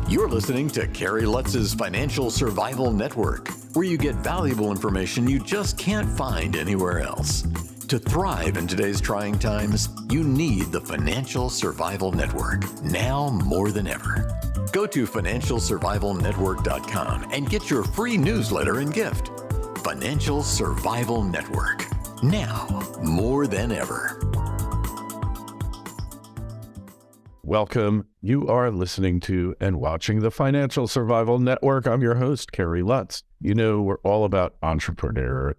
You're listening to Kerry Lutz's Financial Survival Network, where you get valuable information you just can't find anywhere else. To thrive in today's trying times, you need the Financial Survival Network, now more than ever. Go to financialsurvivalnetwork.com and get your free newsletter and gift. Financial Survival Network, now more than ever. Welcome. You are listening to and watching the Financial Survival Network. I'm your host, Kerry Lutz. You know, we're all about entrepreneurism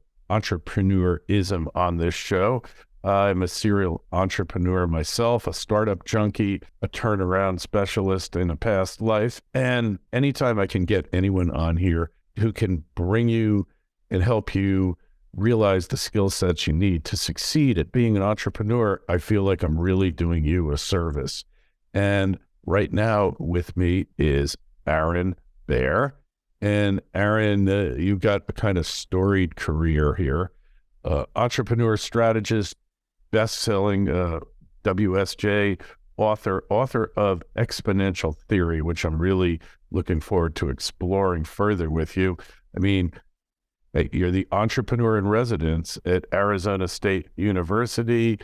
on this show. I'm a serial entrepreneur myself, a startup junkie, a turnaround specialist in a past life. And anytime I can get anyone on here who can bring you and help you realize the skill sets you need to succeed at being an entrepreneur, I feel like I'm really doing you a service. And right now with me is Aaron Bear. And Aaron, you've got a kind of storied career here. Entrepreneur strategist, best-selling WSJ author of Exponential Theory, which I'm really looking forward to exploring further with you. I mean, you're the entrepreneur in residence at Arizona State University,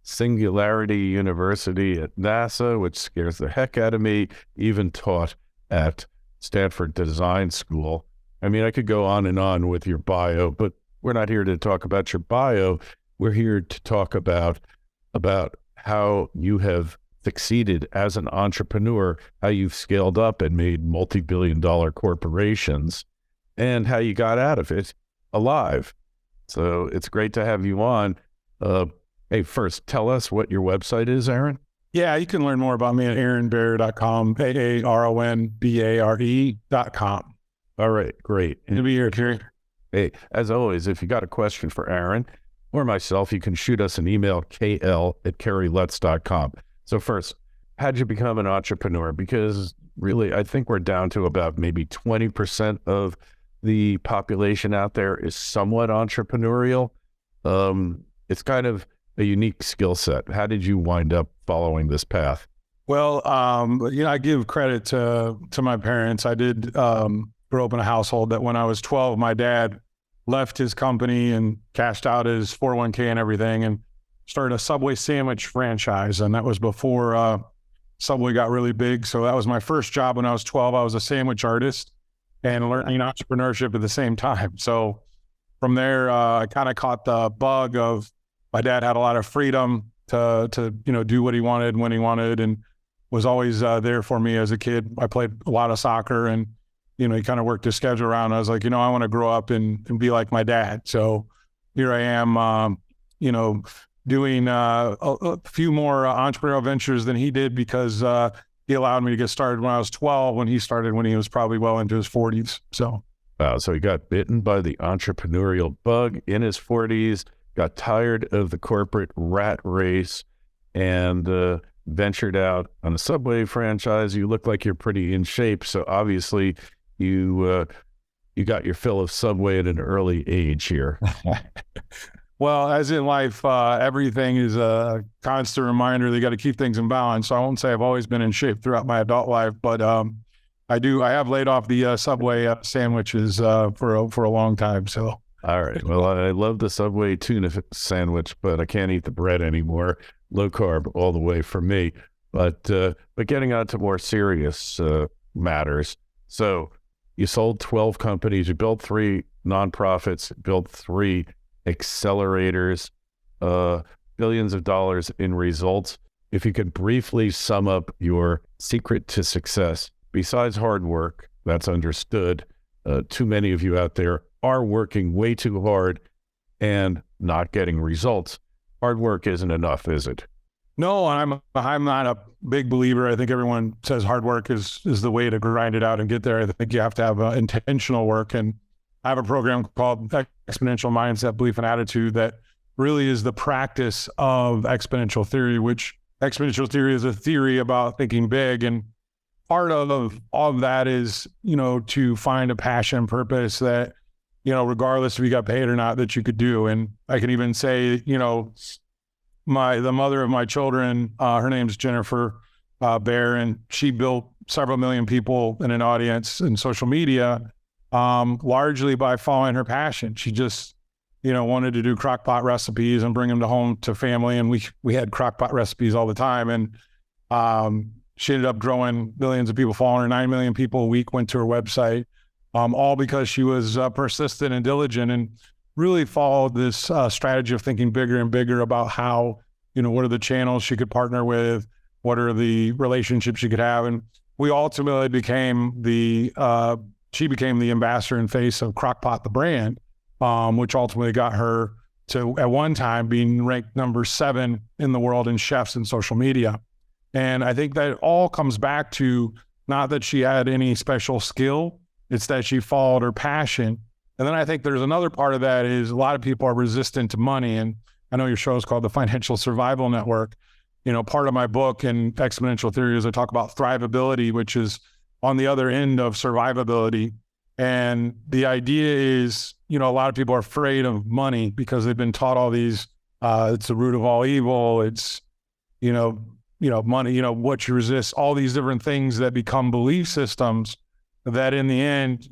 Singularity University at NASA, which scares the heck out of me, even taught at Stanford Design School. I mean, I could go on and on with your bio, but we're not here to talk about your bio. We're here to talk about how you have succeeded as an entrepreneur, how you've scaled up and made multi-billion-dollar corporations, and how you got out of it alive. So it's great to have you on. Hey, first, tell us what your website is, Aaron. Yeah, you can learn more about me at aaronbear.com, AARONBARE.com. All right, great. Good to be here, Kerry. Hey, as always, if you got a question for Aaron or myself, you can shoot us an email, kl@kerrylutz.com. So first, how'd you become an entrepreneur? Because really, I think we're down to about maybe 20% of the population out there is somewhat entrepreneurial. It's kind of a unique skill set. How did you wind up following this path? Well, I give credit to my parents. I did grow up in a household that when I was 12, my dad left his company and cashed out his 401k and everything and started a Subway sandwich franchise. And that was before Subway got really big. So that was my first job when I was 12. I was a sandwich artist and learning entrepreneurship at the same time. So from there, I kind of caught the bug of my dad had a lot of freedom to do what he wanted when he wanted, and was always there for me as a kid. I played a lot of soccer, and he kind of worked his schedule around. I was like, I want to grow up and be like my dad. So here I am, doing a few more entrepreneurial ventures than he did because he allowed me to get started when I was 12. When he started, when he was probably well into his 40s. So. Wow. So he got bitten by the entrepreneurial bug in his 40s. Got tired of the corporate rat race and ventured out on a Subway franchise. You look like you're pretty in shape. So obviously you got your fill of Subway at an early age here. Well, as in life, everything is a constant reminder. They got to keep things in balance. So I won't say I've always been in shape throughout my adult life, but I have laid off the Subway sandwiches for a long time. So. All right. Well, I love the Subway tuna sandwich, but I can't eat the bread anymore. Low carb all the way for me. But getting on to more serious matters. So you sold 12 companies. You built 3 nonprofits, built 3 accelerators, billions of dollars in results. If you could briefly sum up your secret to success, besides hard work, that's understood. Too many of you out there are working way too hard and not getting results. Hard work isn't enough, is it? No, I'm not a big believer. I think everyone says hard work is the way to grind it out and get there. I think you have to have intentional work. And I have a program called Exponential Mindset, Belief, and Attitude that really is the practice of exponential theory, which exponential theory is a theory about thinking big. And part of that is, to find a passion, purpose that regardless if you got paid or not, that you could do. And I can even say, the mother of my children, her name's Jennifer Bear, and she built several million people in an audience in social media, largely by following her passion. She just, wanted to do crockpot recipes and bring them home to family. And we had crockpot recipes all the time. And she ended up growing millions of people following her. 9 million people a week went to her website, all because she was persistent and diligent and really followed this strategy of thinking bigger and bigger about how, what are the channels she could partner with, what are the relationships she could have. And we ultimately she became the ambassador and face of Crockpot, the brand, which ultimately got her to, at one time, being ranked number 7 in the world in chefs and social media. And I think that it all comes back to not that she had any special skill, it's that she followed her passion. And then I think there's another part of that is a lot of people are resistant to money. And I know your show is called the Financial Survival Network. Part of my book in Exponential Theory is I talk about thrivability, which is on the other end of survivability. And the idea is, a lot of people are afraid of money because they've been taught all these, it's the root of all evil. It's, money, what you resist, all these different things that become belief systems that in the end,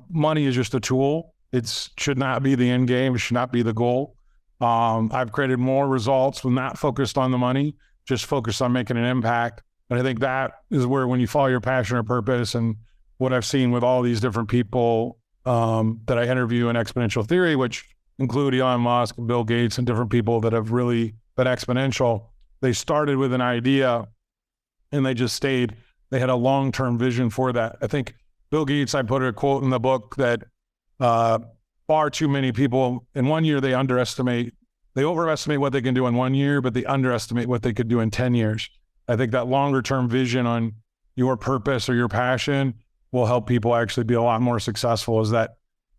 money is just a tool. It should not be the end game. It should not be the goal. I've created more results when not focused on the money, just focused on making an impact. And I think that is where, when you follow your passion or purpose, and what I've seen with all these different people that I interview in Exponential Theory, which include Elon Musk and Bill Gates and different people that have really been exponential, they started with an idea and they just stayed. They had a long-term vision for that. I think Bill Gates, I put a quote in the book that far too many people in 1 year, they overestimate what they can do in 1 year, but they underestimate what they could do in 10 years. I think that longer term vision on your purpose or your passion will help people actually be a lot more successful. Is that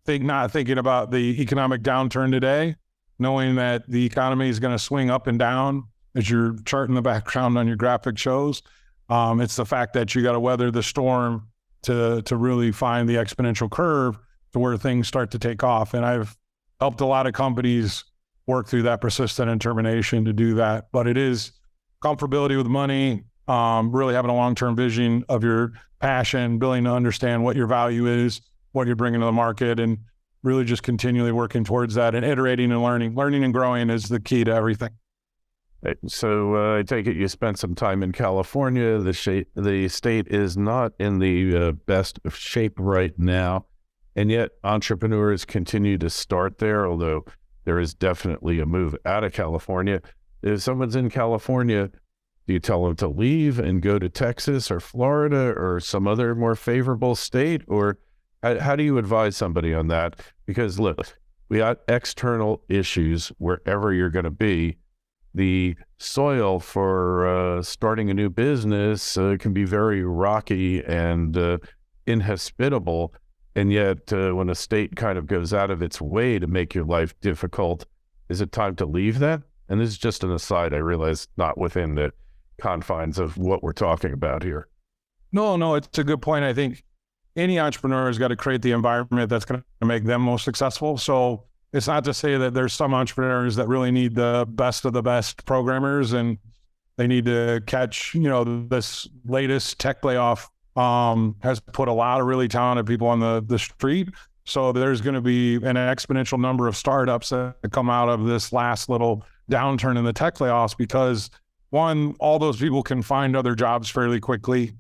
not thinking about the economic downturn today, knowing that the economy is going to swing up and down as your chart in the background on your graphic shows. It's the fact that you got to weather the storm to really find the exponential curve to where things start to take off. And I've helped a lot of companies work through that persistence and determination to do that. But it is comfortability with money, really having a long-term vision of your passion, building to understand what your value is, what you're bringing to the market, and really just continually working towards that and iterating and learning. Learning and growing is the key to everything. So I take it you spent some time in California. The state is not in the best of shape right now, and yet entrepreneurs continue to start there, although there is definitely a move out of California. If someone's in California, do you tell them to leave and go to Texas or Florida or some other more favorable state? Or how do you advise somebody on that? Because look, we got external issues wherever you're going to be. The soil for starting a new business can be very rocky and inhospitable. And yet when a state kind of goes out of its way to make your life difficult, is it time to leave that? And this is just an aside, I realize, not within the confines of what we're talking about here. No, it's a good point. I think any entrepreneur has got to create the environment that's going to make them most successful. So it's not to say that there's some entrepreneurs that really need the best of the best programmers and they need to catch, this latest tech layoff has put a lot of really talented people on the street. So there's going to be an exponential number of startups that come out of this last little downturn in the tech layoffs because, one, all those people can find other jobs fairly quickly.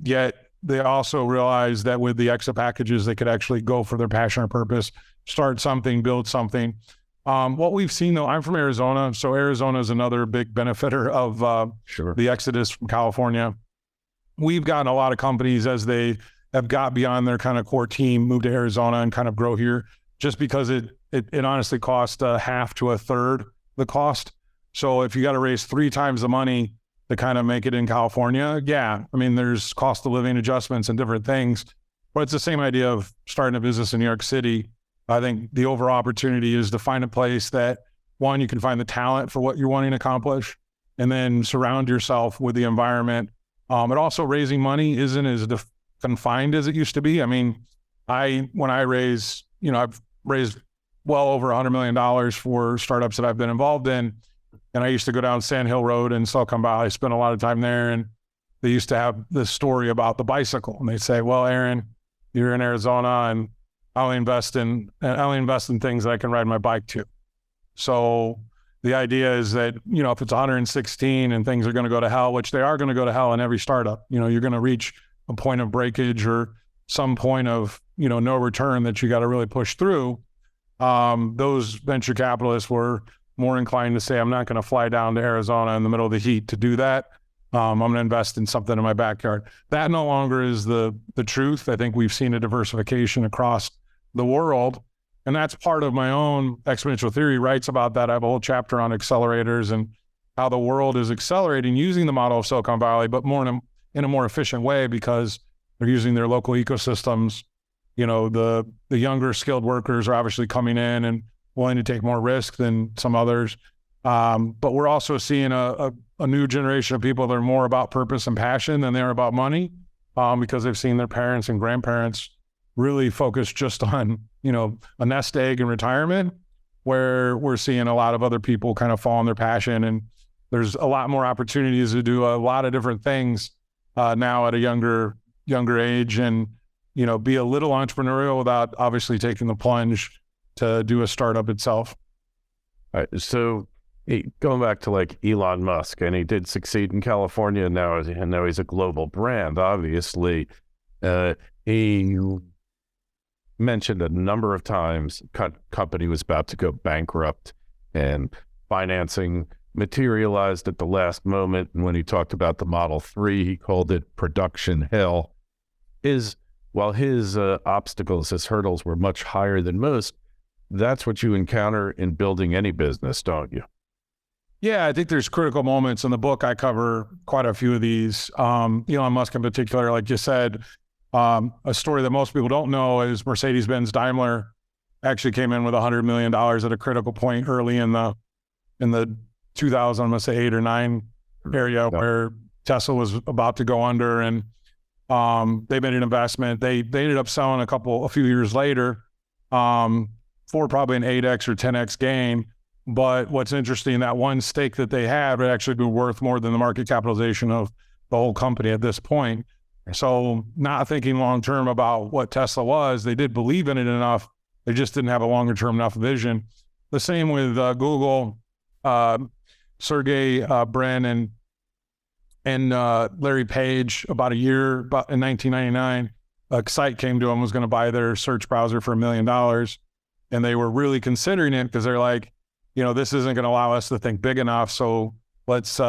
Yet they also realize that with the exit packages, they could actually go for their passion or purpose, start something, build something. What we've seen, though, I'm from Arizona, so Arizona is another big benefiter of the exodus from California. We've gotten a lot of companies as they have got beyond their kind of core team, move to Arizona and kind of grow here, just because it honestly costs half to a third the cost. So if you got to raise 3 times the money to kind of make it in California, there's cost of living adjustments and different things, but it's the same idea of starting a business in New York City. I think the overall opportunity is to find a place that, one, you can find the talent for what you're wanting to accomplish, and then surround yourself with the environment. And also raising money isn't as confined as it used to be. I mean, I've raised well over $100 million for startups that I've been involved in. And I used to go down Sand Hill Road in Silicon Valley, spend a lot of time there. And they used to have this story about the bicycle, and they say, well, Aaron, you're in Arizona and I only invest in things that I can ride my bike to. So the idea is that, if it's 116 and things are going to go to hell, which they are going to go to hell in every startup, you're going to reach a point of breakage or some point of, no return that you got to really push through. Those venture capitalists were more inclined to say, I'm not going to fly down to Arizona in the middle of the heat to do that. I'm going to invest in something in my backyard. That no longer is the truth. I think we've seen a diversification across the world. And that's part of my own exponential theory writes about that. I have a whole chapter on accelerators and how the world is accelerating using the model of Silicon Valley, but more in a more efficient way because they're using their local ecosystems. The younger skilled workers are obviously coming in and willing to take more risk than some others. But we're also seeing a new generation of people that are more about purpose and passion than they are about money, because they've seen their parents and grandparents really focus just on, a nest egg and retirement, where we're seeing a lot of other people kind of fall on their passion. And there's a lot more opportunities to do a lot of different things now at a younger age and, be a little entrepreneurial without obviously taking the plunge to do a startup itself. All right, so going back to like Elon Musk, and he did succeed in California, and now he's a global brand, obviously. He mentioned a number of times company was about to go bankrupt and financing materialized at the last moment. And when he talked about the Model 3, he called it production hell. While his obstacles, his hurdles were much higher than most, that's what you encounter in building any business, don't you? Yeah, I think there's critical moments in the book. I cover quite a few of these. Elon Musk in particular, like you said, a story that most people don't know is Mercedes-Benz Daimler actually came in with $100 million at a critical point early in the 2000, I'm going to say 8 or 9 area where Tesla was about to go under, and they made an investment. They ended up selling a few years later for probably an 8x or 10x gain. But what's interesting, that one stake that they had would actually be worth more than the market capitalization of the whole company at this point. So not thinking long-term about what Tesla was, they did believe in it enough. They just didn't have a longer-term enough vision. The same with Google, Sergey Brin and Larry Page, about in 1999, Excite came to them, was going to buy their search browser for $1 million. And they were really considering it because they're like, this isn't going to allow us to think big enough. So let's,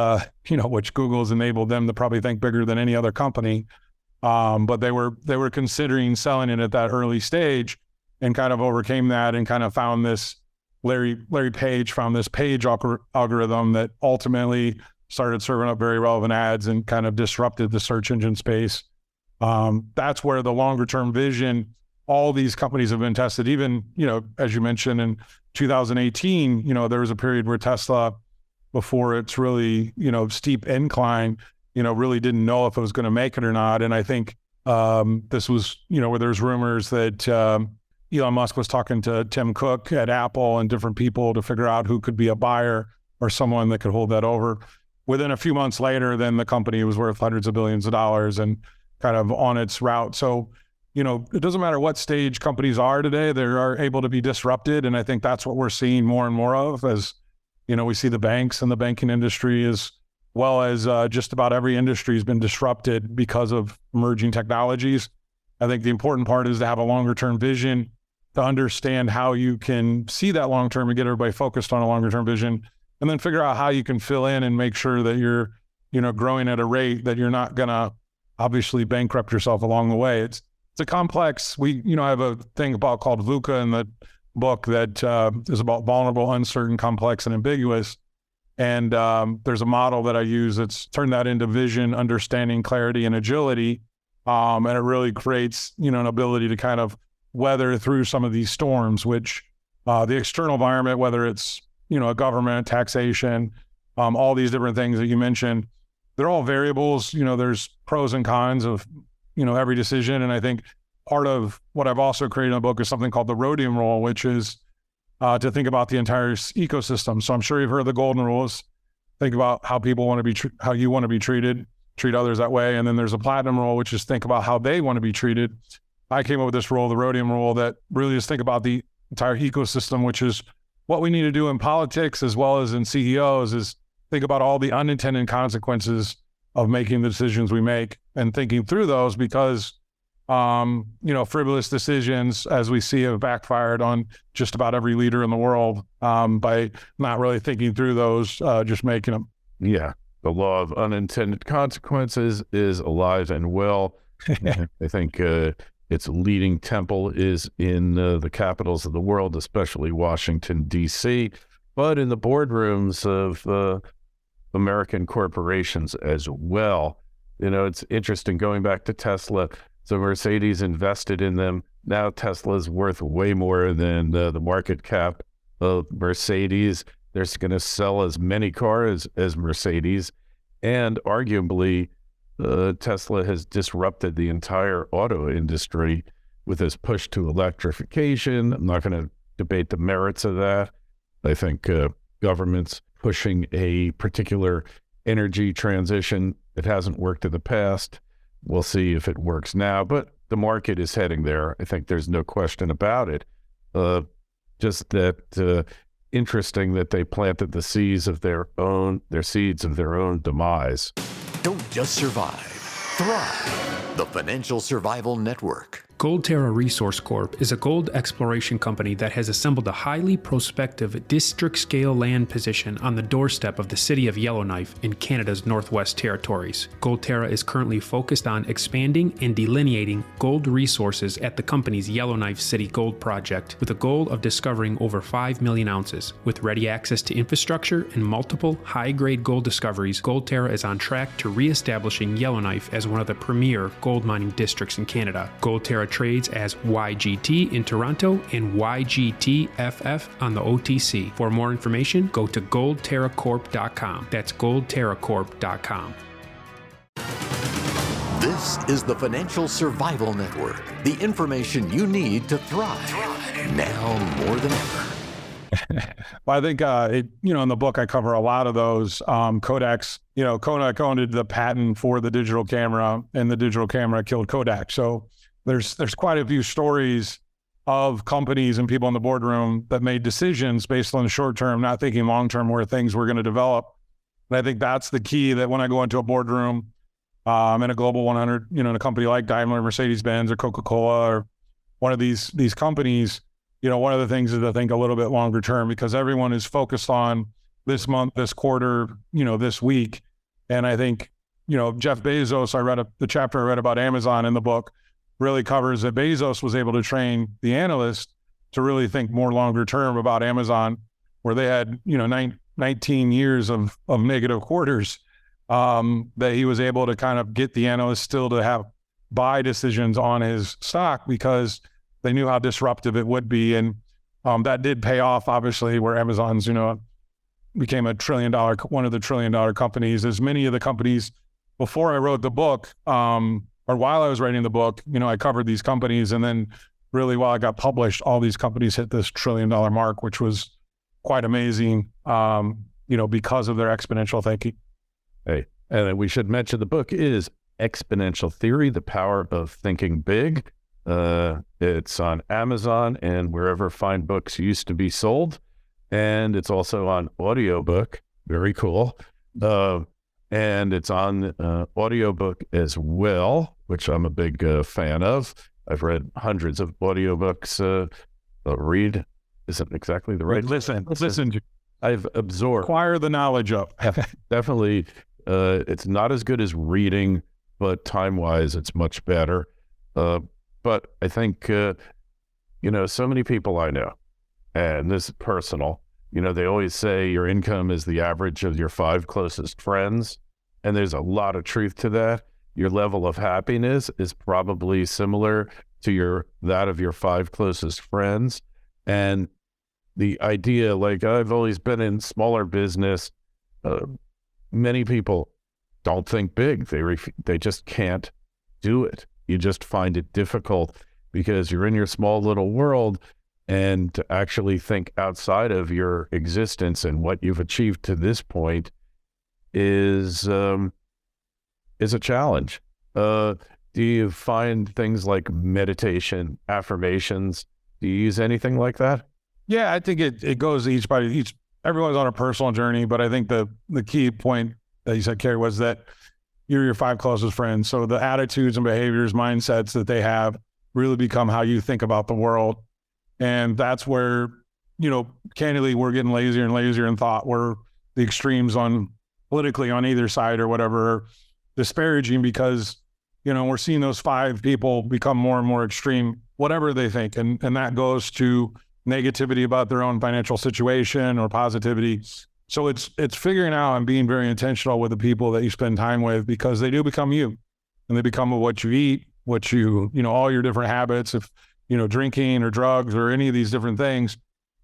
which Google's enabled them to probably think bigger than any other company. But they were considering selling it at that early stage and kind of overcame that and kind of found this, Larry Page found this page algorithm that ultimately started serving up very relevant ads and kind of disrupted the search engine space. That's where the longer term vision, all these companies have been tested. Even, as you mentioned in 2018, there was a period where Tesla, before its really, steep incline, really didn't know if it was going to make it or not. And I think this was, where there's rumors that Elon Musk was talking to Tim Cook at Apple and different people to figure out who could be a buyer or someone that could hold that over. Within a few months later, then the company was worth hundreds of billions of dollars and kind of on its route. So, it doesn't matter what stage companies are today, they are able to be disrupted. And I think that's what we're seeing more and more of as, we see the banks and the banking industry as well as just about every industry has been disrupted because of emerging technologies. I think the important part is to have a longer term vision, to understand how you can see that long term and get everybody focused on a longer term vision, and then figure out how you can fill in and make sure that you're, growing at a rate that you're not going to obviously bankrupt yourself along the way. It's a complex, I have a thing called VUCA in the book that is about vulnerable, uncertain, complex, and ambiguous. And there's a model that I use that's turned that into vision, understanding, clarity, and agility. And it really creates, an ability to kind of weather through some of these storms, which the external environment, whether it's, a government, taxation, all these different things that you mentioned, they're all variables. There's pros and cons of, every decision. And I think part of what I've also created in the book is something called the Rhodium Rule, which is to think about the entire ecosystem. So I'm sure you've heard the golden rules. Think about how people want to be, how you want to be treated. treat others that way. And then there's a platinum role, which is think about how they want to be treated. I came up with this role, the rhodium role, that really is think about the entire ecosystem, which is what we need to do in politics as well as in CEOs, is think about all the unintended consequences of making the decisions we make and thinking through those, because frivolous decisions, as we see, have backfired on just about every leader in the world by not really thinking through those, just making them. Yeah. The law of unintended consequences is alive and well. I think its leading temple is in the capitals of the world, especially Washington, D.C., but in the boardrooms of American corporations as well. It's interesting going back to Tesla. So Mercedes invested in them. Now Tesla's worth way more than the market cap of Mercedes. They're going to sell as many cars as Mercedes. And arguably, Tesla has disrupted the entire auto industry with this push to electrification. I'm not going to debate the merits of that. I think governments pushing a particular energy transition, it hasn't worked in the past. We'll see if it works now, but the market is heading there. I think there's no question about it. Just that interesting that they planted the seeds of their own demise. Don't just survive, thrive. The Financial Survival Network. Goldterra Resource Corp is a gold exploration company that has assembled a highly prospective district-scale land position on the doorstep of the city of Yellowknife in Canada's Northwest Territories. Goldterra is currently focused on expanding and delineating gold resources at the company's Yellowknife City Gold Project, with a goal of discovering over 5 million ounces. With ready access to infrastructure and multiple high-grade gold discoveries, Goldterra is on track to re-establishing Yellowknife as one of the premier gold mining districts in Canada. Goldterra trades as YGT in Toronto and YGTFF on the OTC. For more information, go to goldterracorp.com. That's goldterracorp.com. This is the Financial Survival Network. The information you need to thrive now more than ever. Well, I think, in the book, I cover a lot of those. Kodak's, Kodak owned the patent for the digital camera, and the digital camera killed Kodak. So there's quite a few stories of companies and people in the boardroom that made decisions based on the short term, not thinking long term where things were going to develop. And I think that's the key, that when I go into a boardroom in a global 100, in a company like Daimler, Mercedes-Benz, or Coca-Cola, or one of these companies, one of the things is to think a little bit longer term, because everyone is focused on this month, this quarter, this week. And I think, Jeff Bezos, the chapter I read about Amazon in the book really covers that Bezos was able to train the analyst to really think more longer term about Amazon, where they had, 19 years of negative quarters, that he was able to kind of get the analyst still to have buy decisions on his stock, because they knew how disruptive it would be. And that did pay off, obviously, where Amazon's, became one of the $1 trillion companies. As many of the companies before I wrote the book, or while I was writing the book, I covered these companies. And then really while I got published, all these companies hit this $1 trillion mark, which was quite amazing, because of their exponential thinking. Hey, and we should mention the book is Exponential Theory, The Power of Thinking Big. It's on Amazon and wherever fine books used to be sold. And it's also on audiobook. Very cool. And it's on audiobook as well, which I'm a big fan of. I've read hundreds of audiobooks. Read isn't exactly the right. Listen. I've absorbed. Acquire the knowledge of. Definitely. It's not as good as reading, but time-wise, it's much better. But I think, so many people I know, and this is personal, they always say your income is the average of your 5 closest friends. And there's a lot of truth to that. Your level of happiness is probably similar to that of your 5 closest friends. And the idea, like I've always been in smaller business, many people don't think big. They just can't do it. You just find it difficult because you're in your small little world, and to actually think outside of your existence and what you've achieved to this point is is a challenge. Do you find things like meditation, affirmations? Do you use anything like that? Yeah, I think it goes to everyone's on a personal journey, but I think the key point that you said, Kerry, was that you're your 5 closest friends. So the attitudes and behaviors, mindsets that they have really become how you think about the world. And that's where, candidly, we're getting lazier and lazier in thought. We're the extremes politically on either side or whatever, are disparaging because, we're seeing those 5 people become more and more extreme, whatever they think. And that goes to negativity about their own financial situation or positivity. So it's figuring out and being very intentional with the people that you spend time with, because they do become you, and they become what you eat, what all your different habits, if, drinking or drugs or any of these different things.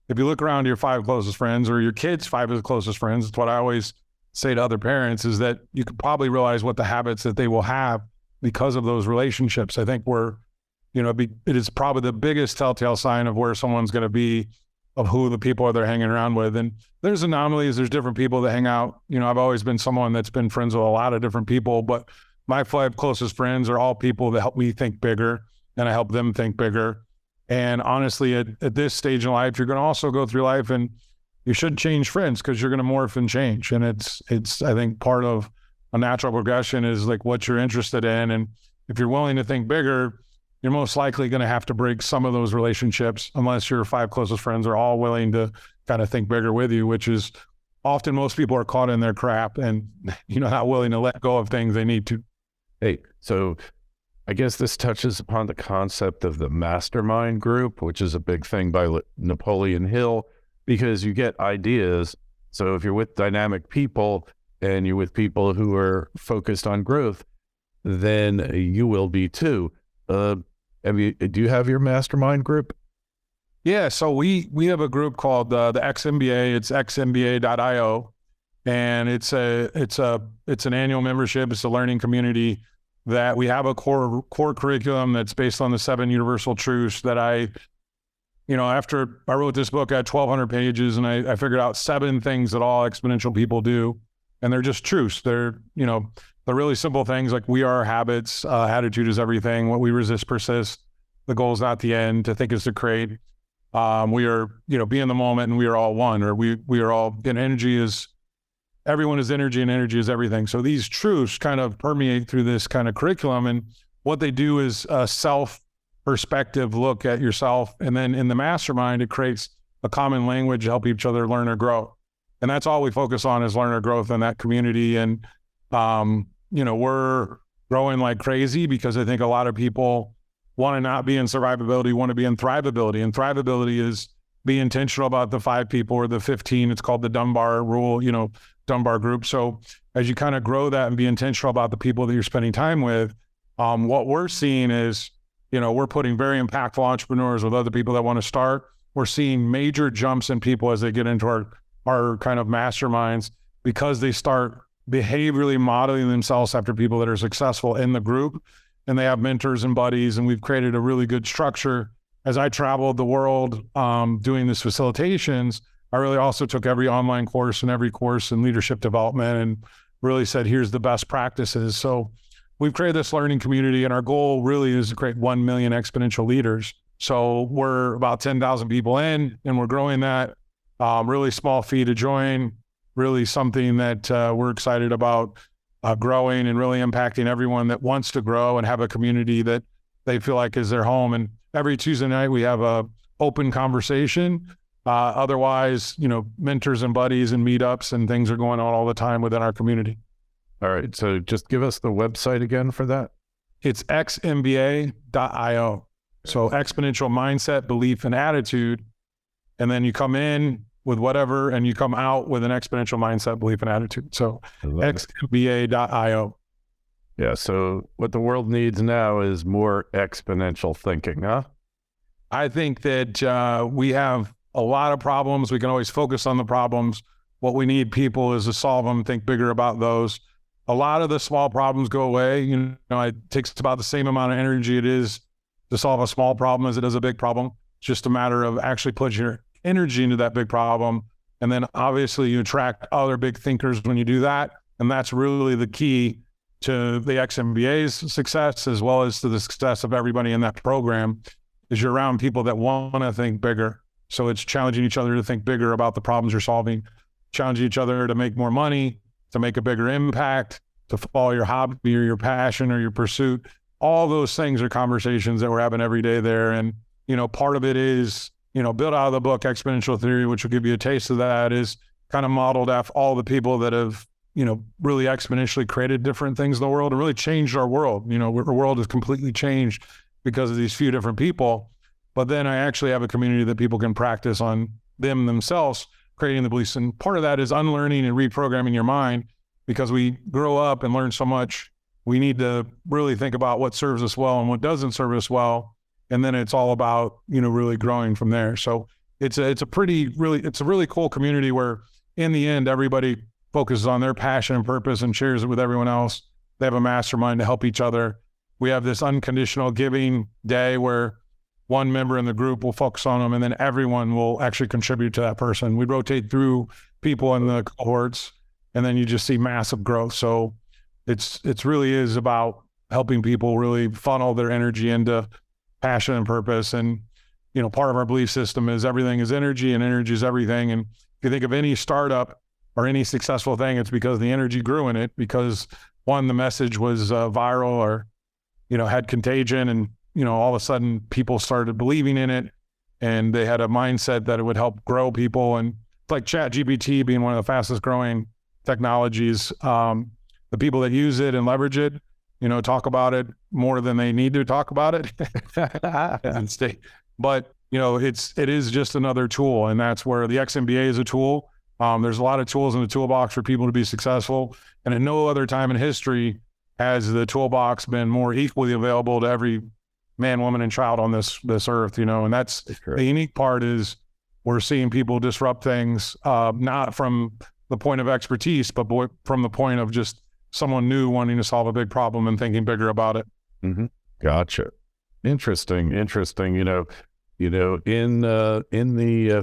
If you look around your 5 closest friends or your kids' 5 closest friends, it's what I always say to other parents, is that you could probably realize what the habits that they will have because of those relationships. I think it is probably the biggest telltale sign of where someone's going to be, of who the people are they're hanging around with. And there's anomalies, there's different people that hang out. I've always been someone that's been friends with a lot of different people, but my 5 closest friends are all people that help me think bigger, and I help them think bigger. And honestly, at this stage in life, you're going to also go through life, and you should change friends because you're going to morph and change. And it's I think part of a natural progression is like what you're interested in. And if you're willing to think bigger, you're most likely going to have to break some of those relationships, unless your 5 closest friends are all willing to kind of think bigger with you, which is often most people are caught in their crap and, not willing to let go of things they need to. Hey, so I guess this touches upon the concept of the mastermind group, which is a big thing by Napoleon Hill, because you get ideas. So if you're with dynamic people and you're with people who are focused on growth, then you will be too. Do you have your mastermind group? Yeah, so we have a group called the XMBA. It's XMBA.io, and it's an annual membership. It's a learning community that we have a core curriculum that's based on the 7 universal truths that after I wrote this book, I had 1,200 pages, and I figured out 7 things that all exponential people do, and they're just truths. They're really simple things like we are our habits, attitude is everything, what we resist persists, the goal is not the end, to think is to create. We are, be in the moment, and we are all one, or we are all, and everyone is energy, and energy is everything. So these truths kind of permeate through this kind of curriculum, and what they do is a self-perspective look at yourself, and then in the mastermind, it creates a common language to help each other learn or grow. And that's all we focus on, is learner growth in that community. And we're growing like crazy because I think a lot of people want to not be in survivability, want to be in thrivability. And thrivability is be intentional about the 5 people or the 15. It's called the Dunbar rule, Dunbar group. So as you kind of grow that and be intentional about the people that you're spending time with, what we're seeing is, we're putting very impactful entrepreneurs with other people that want to start. We're seeing major jumps in people as they get into our kind of masterminds, because they start behaviorally modeling themselves after people that are successful in the group, and they have mentors and buddies, and we've created a really good structure. As I traveled the world doing these facilitations, I really also took every online course and every course in leadership development and really said, here's the best practices. So we've created this learning community, and our goal really is to create 1 million exponential leaders. So we're about 10,000 people in, and we're growing that. Really small fee to join, really something that we're excited about growing and really impacting everyone that wants to grow and have a community that they feel like is their home. And every Tuesday night we have a open conversation. Otherwise, mentors and buddies and meetups and things are going on all the time within our community. All right. So just give us the website again for that. It's xmba.io. So exponential mindset, belief, and attitude. And then you come in with whatever, and you come out with an exponential mindset, belief, and attitude. So xmba.io. Yeah. So what the world needs now is more exponential thinking, huh? I think that we have a lot of problems. We can always focus on the problems. What we need people is to solve them, think bigger about those. A lot of the small problems go away. It takes about the same amount of energy it is to solve a small problem as it is a big problem. It's just a matter of actually putting your energy into that big problem. And then obviously you attract other big thinkers when you do that. And that's really the key to the XMBA's success as well as to the success of everybody in that program is you're around people that want to think bigger. So it's challenging each other to think bigger about the problems you're solving, challenging each other to make more money, to make a bigger impact, to follow your hobby or your passion or your pursuit. All those things are conversations that we're having every day there. And, part of it is, built out of the book, Exponential Theory, which will give you a taste of that, is kind of modeled after all the people that have, really exponentially created different things in the world and really changed our world. Our world has completely changed because of these few different people. But then I actually have a community that people can practice on themselves, creating the beliefs. And part of that is unlearning and reprogramming your mind, because we grow up and learn so much. We need to really think about what serves us well and what doesn't serve us well. And then it's all about, really growing from there. So it's a really cool community where in the end, everybody focuses on their passion and purpose and shares it with everyone else. They have a mastermind to help each other. We have this unconditional giving day where one member in the group will focus on them, and then everyone will actually contribute to that person. We rotate through people in the cohorts, and then you just see massive growth. So it's really is about helping people really funnel their energy into passion and purpose. And, part of our belief system is everything is energy and energy is everything. And if you think of any startup or any successful thing, it's because the energy grew in it, because one, the message was viral or, had contagion, and, all of a sudden people started believing in it, and they had a mindset that it would help grow people. And it's like ChatGPT being one of the fastest growing technologies. The people that use it and leverage it, talk about it more than they need to talk about it. But, it is just another tool. And that's where the XMBA is a tool. There's a lot of tools in the toolbox for people to be successful. And at no other time in history has the toolbox been more equally available to every man, woman, and child on this earth, and that's the unique part is we're seeing people disrupt things, not from the point of expertise, but from the point of just someone new wanting to solve a big problem and thinking bigger about it. Mm-hmm. Gotcha. Interesting. In the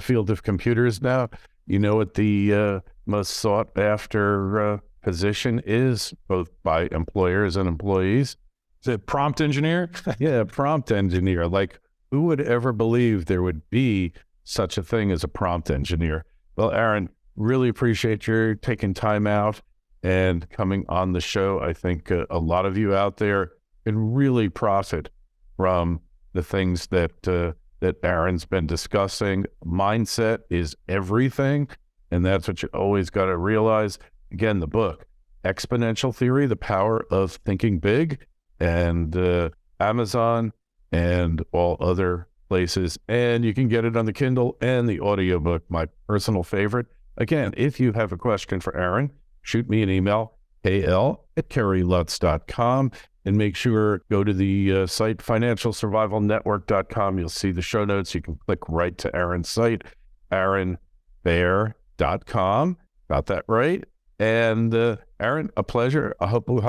field of computers now, what the most sought after position is, both by employers and employees? Is it prompt engineer? Yeah, prompt engineer. Like, who would ever believe there would be such a thing as a prompt engineer? Well, Aaron, really appreciate your taking time out and coming on the show. I think a lot of you out there can really profit from the things that Aaron's been discussing. Mindset is everything, and that's what you always got to realize. Again, the book, Exponential Theory, The Power of Thinking Big, and Amazon and all other places. And you can get it on the Kindle and the audiobook, my personal favorite. Again, if you have a question for Aaron, shoot me an email, kl@kerrylutz.com, and make sure go to the site, financialsurvivalnetwork.com. You'll see the show notes. You can click right to Aaron's site, aaronbear.com. Got that right? And Aaron, a pleasure. I hope we'll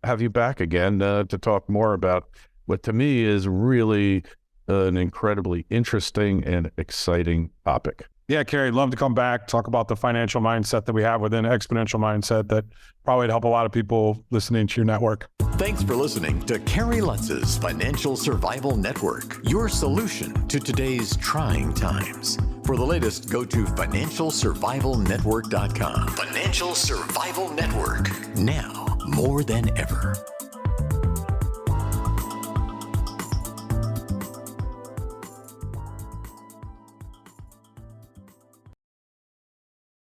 have you back again to talk more about what to me is really an incredibly interesting and exciting topic. Yeah, Kerry, love to come back, talk about the financial mindset that we have within Exponential Mindset that probably would help a lot of people listening to your network. Thanks for listening to Kerry Lutz's Financial Survival Network, your solution to today's trying times. For the latest, go to financialsurvivalnetwork.com. Financial Survival Network, now more than ever.